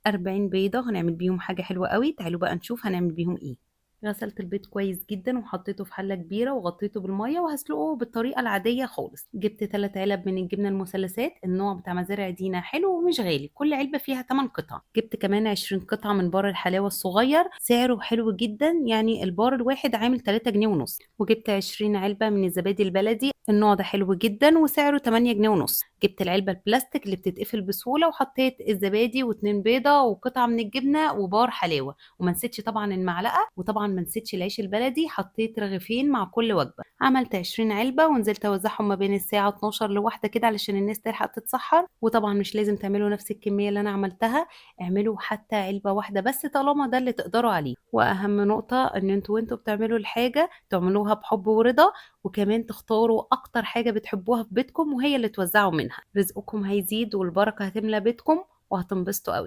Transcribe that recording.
40 بيضة هنعمل بيهم حاجة حلوة قوي. تعالوا بقى نشوف هنعمل بيهم ايه. غسلت البيض كويس جدا وحطيته في حلة كبيرة وغطيته بالمية وهسلقه بالطريقة العادية خالص. جبت 3 علب من الجبنة المثلثات، النوع بتاع مزارع دينا حلو ومش غالي، كل علبة فيها 8 قطع. جبت كمان 20 قطعة من بار الحلاوة الصغير، سعره حلو جدا، يعني البار الواحد عامل 3 جنيه ونص. وجبت 20 علبة من الزبادي البلدي، النوع ده حلو جدا وسعره 8 جنيه ونص. جبت العلبة البلاستيك اللي بتتقفل بسهولة وحطيت الزبادي واتنين بيضة وقطعة من الجبنة وبار حلاوة، وما نسيتش طبعا المعلقة، وطبعا ما نسيتش العيش البلدي، حطيت رغيفين مع كل وجبة. عملت 20 علبة ونزلت اوزعهم ما بين الساعة 12 لواحدة كده علشان الناس تلحق تتسحر. وطبعا مش لازم تعملوا نفس الكمية اللي انا عملتها، اعملوا حتى علبة واحدة بس طالما ده اللي تقدروا عليه. واهم نقطة ان انتوا وانتوا بتعملوا الحاجة تعملوها بحب ورضا، وكمان تختاروا اكتر حاجة بتحبوها في بيتكم وهي اللي توزعوا منها. رزقكم هيزيد والبركة هتملى بيتكم وهتنبسطوا قوي.